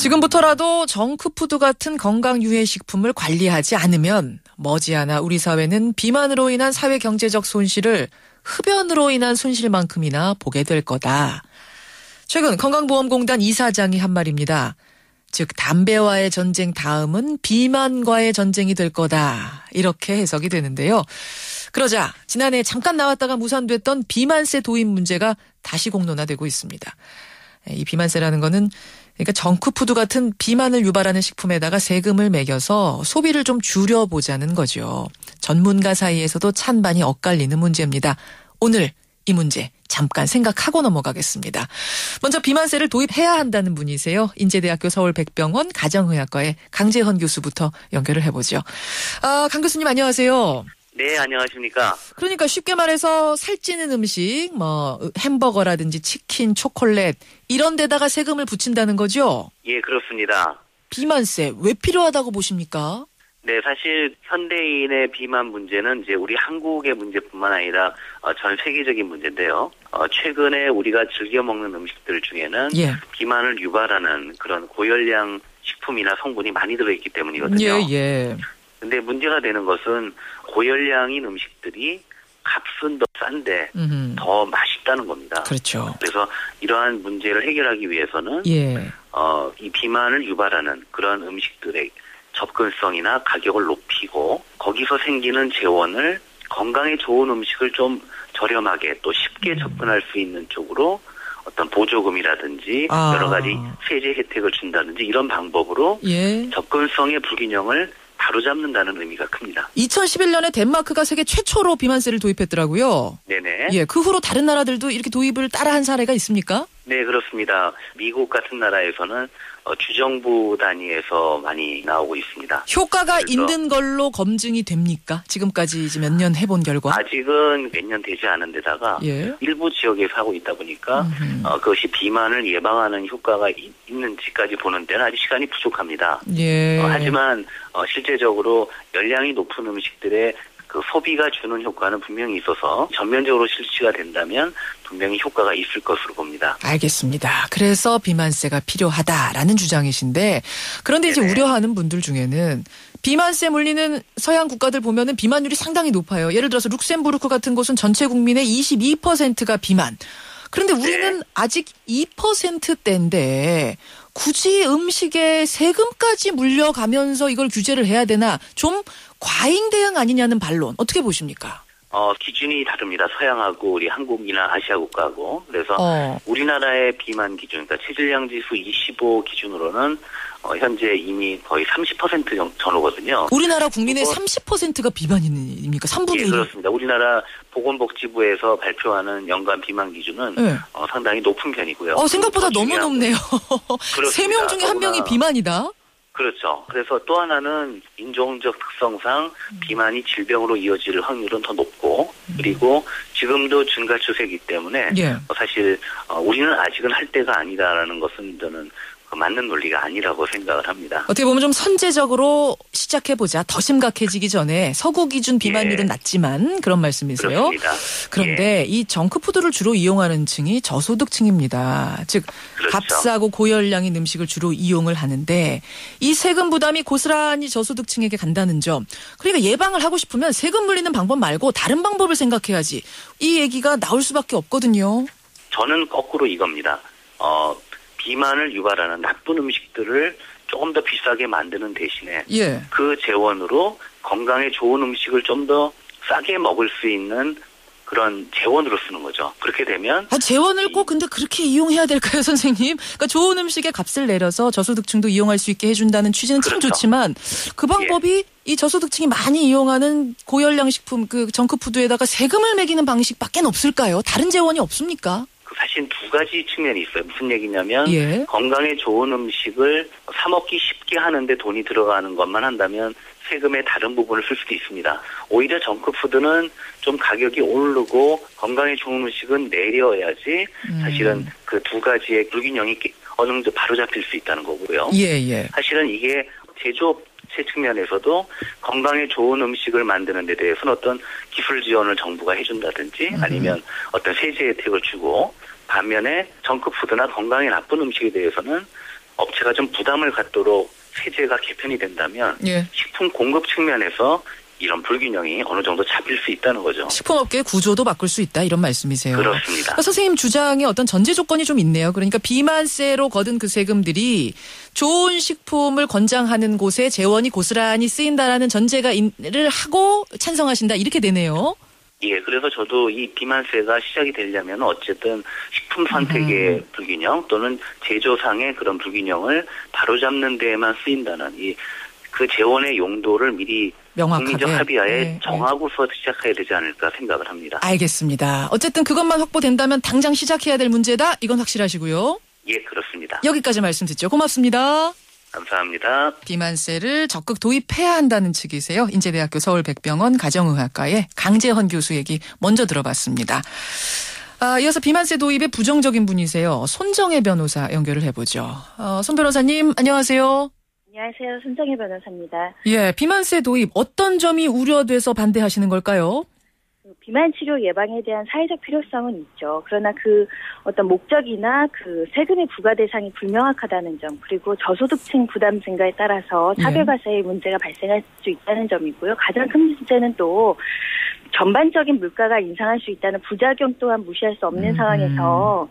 지금부터라도 정크푸드 같은 건강 유해 식품을 관리하지 않으면 머지않아 우리 사회는 비만으로 인한 사회 경제적 손실을 흡연으로 인한 손실만큼이나 보게 될 거다. 최근 건강보험공단 이사장이 한 말입니다. 즉 담배와의 전쟁 다음은 비만과의 전쟁이 될 거다. 이렇게 해석이 되는데요. 그러자 지난해 잠깐 나왔다가 무산됐던 비만세 도입 문제가 다시 공론화되고 있습니다. 이 비만세라는 거는 그러니까 정크푸드 같은 비만을 유발하는 식품에다가 세금을 매겨서 소비를 좀 줄여보자는 거죠. 전문가 사이에서도 찬반이 엇갈리는 문제입니다. 오늘 이 문제 잠깐 생각하고 넘어가겠습니다. 먼저 비만세를 도입해야 한다는 분이세요. 인제대학교 서울백병원 가정의학과의 강재헌 교수부터 연결을 해보죠. 강 교수님 안녕하세요. 네, 안녕하십니까. 그러니까 쉽게 말해서 살찌는 음식, 햄버거라든지 치킨, 초콜릿 이런 데다가 세금을 붙인다는 거죠? 예, 그렇습니다. 비만세 왜 필요하다고 보십니까? 네, 사실 현대인의 비만 문제는 이제 우리 한국의 문제뿐만 아니라 전 세계적인 문제인데요. 최근에 우리가 즐겨 먹는 음식들 중에는 비만을 유발하는 그런 고열량 식품이나 성분이 많이 들어있기 때문이거든요. 근데 문제가 되는 것은 고열량인 음식들이 값은 더 싼데 더 맛있다는 겁니다. 그렇죠. 그래서 이러한 문제를 해결하기 위해서는 이 비만을 유발하는 그런 음식들의 접근성이나 가격을 높이고 거기서 생기는 재원을 건강에 좋은 음식을 좀 저렴하게 또 쉽게 접근할 수 있는 쪽으로 어떤 보조금이라든지 여러 가지 세제 혜택을 준다든지 이런 방법으로 접근성의 불균형을 바로잡는다는 의미가 큽니다. 2011년에 덴마크가 세계 최초로 비만세를 도입했더라고요. 네네. 예, 그 후로 다른 나라들도 이렇게 도입을 따라한 사례가 있습니까? 네, 그렇습니다. 미국 같은 나라에서는 주정부 단위에서 많이 나오고 있습니다. 효과가 있는 걸로 검증이 됩니까? 지금까지 이제 몇 년 해본 결과? 아직은 몇 년 되지 않은 데다가 일부 지역에서 하고 있다 보니까 그것이 비만을 예방하는 효과가 있는지까지 보는 데는 아직 시간이 부족합니다. 하지만 실제적으로 열량이 높은 음식들의 그 소비가 주는 효과는 분명히 있어서 전면적으로 실시가 된다면 분명히 효과가 있을 것으로 봅니다. 알겠습니다. 그래서 비만세가 필요하다라는 주장이신데 그런데 이제 우려하는 분들 중에는 비만세 물리는 서양 국가들 보면은 비만율이 상당히 높아요. 예를 들어서 룩셈부르크 같은 곳은 전체 국민의 22%가 비만. 그런데 우리는 아직 2%대인데 굳이 음식에 세금까지 물려가면서 이걸 규제를 해야 되나 좀 과잉 대응 아니냐는 반론 어떻게 보십니까? 기준이 다릅니다. 서양하고 우리 한국이나 아시아 국가하고. 그래서 우리나라의 비만 기준, 그러니까 체질량 지수 25 기준으로는 현재 이미 거의 30% 전후거든요. 우리나라 국민의 30%가 비만입니까? 3분의 1? 예, 그렇습니다. 우리나라 보건복지부에서 발표하는 연간 비만 기준은 상당히 높은 편이고요. 생각보다 너무 높네요. 3명 중에 1명이 비만이다? 그렇죠. 그래서 또 하나는 인종적 특성상 비만이 질병으로 이어질 확률은 더 높고 그리고 지금도 증가 추세이기 때문에 사실 우리는 아직은 할 때가 아니다라는 것은 저는 맞는 논리가 아니라고 생각을 합니다. 어떻게 보면 좀 선제적으로 시작해보자. 더 심각해지기 전에 서구 기준 비만율은 낮지만 그런 말씀이세요? 그렇습니다. 그런데 이 정크푸드를 주로 이용하는 층이 저소득층입니다. 즉 값싸고 고열량인 음식을 주로 이용을 하는데 이 세금 부담이 고스란히 저소득층에게 간다는 점. 그러니까 예방을 하고 싶으면 세금 물리는 방법 말고 다른 방법을 생각해야지. 이 얘기가 나올 수밖에 없거든요. 저는 거꾸로 이겁니다. 비만을 유발하는 나쁜 음식들을 조금 더 비싸게 만드는 대신에 그 재원으로 건강에 좋은 음식을 좀 더 싸게 먹을 수 있는 그런 재원으로 쓰는 거죠. 그렇게 되면 재원을 꼭 근데 그렇게 이용해야 될까요, 선생님? 그러니까 좋은 음식에 값을 내려서 저소득층도 이용할 수 있게 해준다는 취지는 참 좋지만 그 방법이 이 저소득층이 많이 이용하는 고열량 식품 그 정크푸드에다가 세금을 매기는 방식밖에 없을까요? 다른 재원이 없습니까? 사실 두 가지 측면이 있어요. 무슨 얘기냐면 건강에 좋은 음식을 사 먹기 쉽게 하는데 돈이 들어가는 것만 한다면 세금의 다른 부분을 쓸 수도 있습니다. 오히려 정크푸드는 좀 가격이 오르고 건강에 좋은 음식은 내려야지 사실은 그 두 가지의 불균형이 어느 정도 바로잡힐 수 있다는 거고요. 사실은 이게 제조업체 측면에서도 건강에 좋은 음식을 만드는 데 대해서는 어떤 기술 지원을 정부가 해준다든지 아니면 어떤 세제 혜택을 주고 반면에 정크푸드나 건강에 나쁜 음식에 대해서는 업체가 좀 부담을 갖도록 세제가 개편이 된다면 예. 식품 공급 측면에서 이런 불균형이 어느 정도 잡힐 수 있다는 거죠. 식품업계의 구조도 바꿀 수 있다 이런 말씀이세요. 그렇습니다. 그러니까 선생님 주장에 어떤 전제 조건이 좀 있네요. 그러니까 비만세로 거둔 그 세금들이 좋은 식품을 권장하는 곳에 재원이 고스란히 쓰인다라는 전제를 하고 찬성하신다 이렇게 되네요. 예, 그래서 저도 이 비만세가 시작이 되려면 어쨌든 식품 선택의 불균형 또는 제조상의 그런 불균형을 바로잡는 데에만 쓰인다는 그 재원의 용도를 미리 명확하게 국민적 합의하에 정하고서 시작해야 되지 않을까 생각을 합니다. 알겠습니다. 어쨌든 그것만 확보된다면 당장 시작해야 될 문제다. 이건 확실하시고요. 예, 그렇습니다. 여기까지 말씀 듣죠. 고맙습니다. 감사합니다. 비만세를 적극 도입해야 한다는 측이세요. 인제대학교 서울백병원 가정의학과의 강재헌 교수 얘기 먼저 들어봤습니다. 이어서 비만세 도입에 부정적인 분이세요. 손정혜 변호사 연결을 해보죠. 손 변호사님 안녕하세요. 안녕하세요. 손정혜 변호사입니다. 예, 비만세 도입 어떤 점이 우려돼서 반대하시는 걸까요? 비만 치료 예방에 대한 사회적 필요성은 있죠. 그러나 그 어떤 목적이나 그 세금의 부과 대상이 불명확하다는 점, 그리고 저소득층 부담 증가에 따라서 차별과세의 문제가 발생할 수 있다는 점이고요. 가장 큰 문제는 또 전반적인 물가가 인상할 수 있다는 부작용 또한 무시할 수 없는 상황에서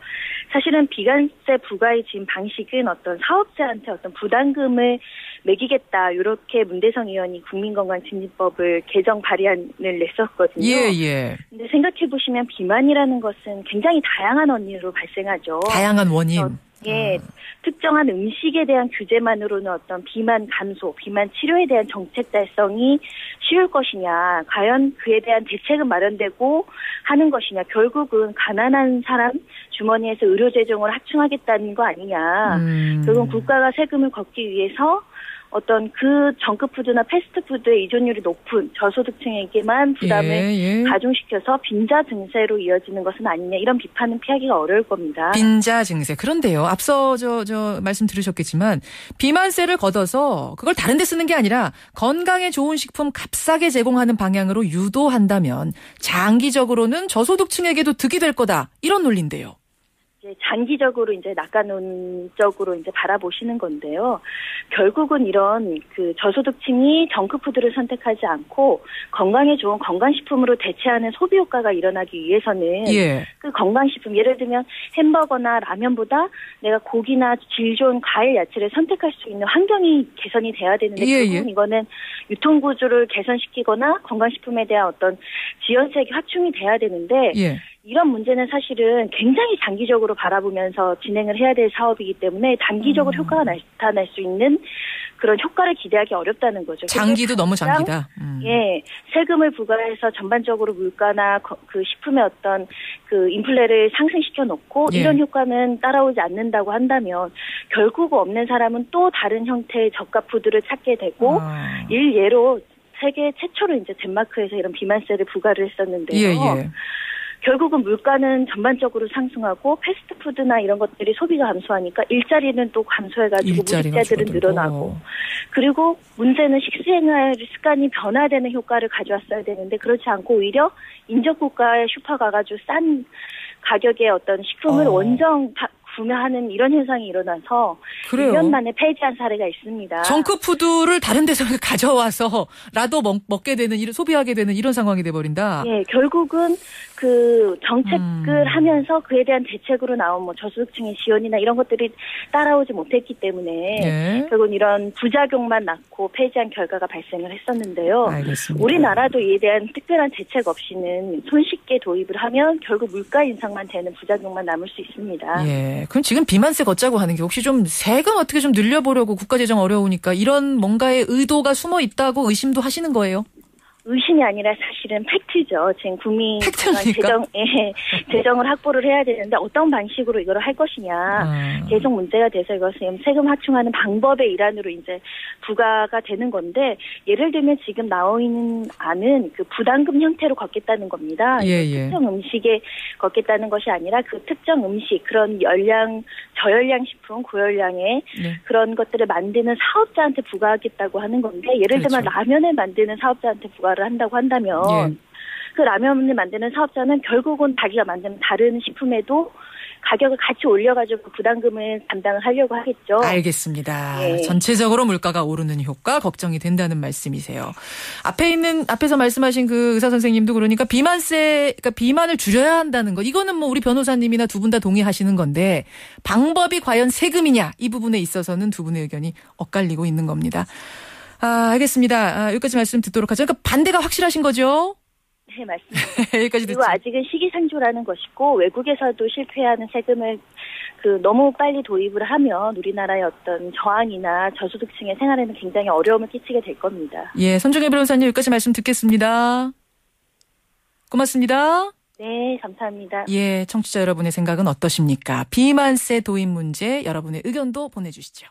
사실은 비관세 부과의 지금 방식은 어떤 사업자한테 어떤 부담금을 매기겠다 이렇게 문대성 의원이 국민건강증진법을 개정 발의안을 냈었거든요. 예. 근데 생각해 보시면 비만이라는 것은 굉장히 다양한 원인으로 발생하죠. 다양한 원인. 예, 특정한 음식에 대한 규제만으로는 어떤 비만 감소, 비만 치료에 대한 정책 달성이 쉬울 것이냐, 과연 그에 대한 대책은 마련되고 하는 것이냐, 결국은 가난한 사람 주머니에서 의료 재정을 확충하겠다는 거 아니냐. 결국은 국가가 세금을 걷기 위해서 어떤 그 정크푸드나 패스트푸드의 의존율이 높은 저소득층에게만 부담을 가중시켜서 빈자 증세로 이어지는 것은 아니냐 이런 비판은 피하기가 어려울 겁니다. 빈자 증세. 그런데요. 앞서 저 말씀 들으셨겠지만 비만세를 걷어서 그걸 다른 데 쓰는 게 아니라 건강에 좋은 식품 값싸게 제공하는 방향으로 유도한다면 장기적으로는 저소득층에게도 득이 될 거다. 이런 논리인데요. 장기적으로 이제 낙관론적으로 이제 바라보시는 건데요. 결국은 이런 그 저소득층이 정크푸드를 선택하지 않고 건강에 좋은 건강식품으로 대체하는 소비 효과가 일어나기 위해서는 그 건강식품 예를 들면 햄버거나 라면보다 내가 고기나 질 좋은 과일 야채를 선택할 수 있는 환경이 개선이 돼야 되는데 결국은 이거는 유통구조를 개선시키거나 건강식품에 대한 어떤 지원책이 확충이 돼야 되는데 이런 문제는 사실은 굉장히 장기적으로 바라보면서 진행을 해야 될 사업이기 때문에 단기적으로 효과가 나타날 수 있는 그런 효과를 기대하기 어렵다는 거죠. 장기도 너무 장기다. 예, 세금을 부과해서 전반적으로 물가나 그 식품의 어떤 그 인플레를 상승시켜 놓고 이런 효과는 따라오지 않는다고 한다면 결국 없는 사람은 또 다른 형태의 저가 푸드를 찾게 되고 일예로 세계 최초로 이제 덴마크에서 이런 비만세를 부과를 했었는데요. 결국은 물가는 전반적으로 상승하고 패스트푸드나 이런 것들이 소비가 감소하니까 일자리는 또 감소해가지고 무직자들은 늘어나고 그리고 문제는 식생활 습관이 변화되는 효과를 가져왔어야 되는데 그렇지 않고 오히려 인접국가에 슈퍼 가가지고 싼 가격의 어떤 식품을 원정 구매하는 이런 현상이 일어나서 1년 만에 폐지한 사례가 있습니다. 정크푸드를 다른 데서 가져와서라도 먹게 되는, 소비하게 되는 이런 상황이 돼버린다. 예, 결국은 그 정책을 하면서 그에 대한 대책으로 나온 뭐 저소득층의 지원이나 이런 것들이 따라오지 못했기 때문에 결국은 이런 부작용만 낳고 폐지한 결과가 발생을 했었는데요. 알겠습니다. 우리나라도 이에 대한 특별한 대책 없이는 손쉽게 도입을 하면 결국 물가 인상만 되는 부작용만 남을 수 있습니다. 예. 그럼 지금 비만세 걷자고 하는 게 혹시 좀 세금 어떻게 좀 늘려보려고 국가재정 어려우니까 이런 뭔가의 의도가 숨어 있다고 의심도 하시는 거예요? 의심이 아니라 사실은 팩트죠. 지금 국민 재정을 확보를 해야 되는데 어떤 방식으로 이걸 할 것이냐 계속 문제가 돼서 이것은 세금 확충하는 방법의 일환으로 이제 부과가 되는 건데 예를 들면 지금 나와 있는 안은 그 부담금 형태로 걷겠다는 겁니다. 특정 음식에 걷겠다는 것이 아니라 그 특정 음식 그런 저열량 식품 고열량의 그런 것들을 만드는 사업자한테 부과하겠다고 하는 건데 예를 들면 라면을 만드는 사업자한테 부과를 한다고 한다면 그 라면을 만드는 사업자는 결국은 자기가 만드는 다른 식품에도 가격을 같이 올려가지고 부담금을 담당을 하려고 하겠죠. 알겠습니다. 네. 전체적으로 물가가 오르는 효과 걱정이 된다는 말씀이세요. 앞에서 말씀하신 그 의사 선생님도 그러니까 그러니까 비만을 줄여야 한다는 거. 이거는 뭐 우리 변호사님이나 두 분 다 동의하시는 건데 방법이 과연 세금이냐 이 부분에 있어서는 두 분의 의견이 엇갈리고 있는 겁니다. 알겠습니다. 여기까지 말씀 듣도록 하죠. 그러니까 반대가 확실하신 거죠? 네, 맞습니다. 여기까지 그리고 듣죠. 아직은 시기상조라는 것이고 외국에서도 실패하는 세금을 너무 빨리 도입을 하면 우리나라의 어떤 저항이나 저소득층의 생활에는 굉장히 어려움을 끼치게 될 겁니다. 예, 손정혜 변호사님 여기까지 말씀 듣겠습니다. 고맙습니다. 네, 감사합니다. 예, 청취자 여러분의 생각은 어떠십니까? 비만세 도입 문제 여러분의 의견도 보내주시죠.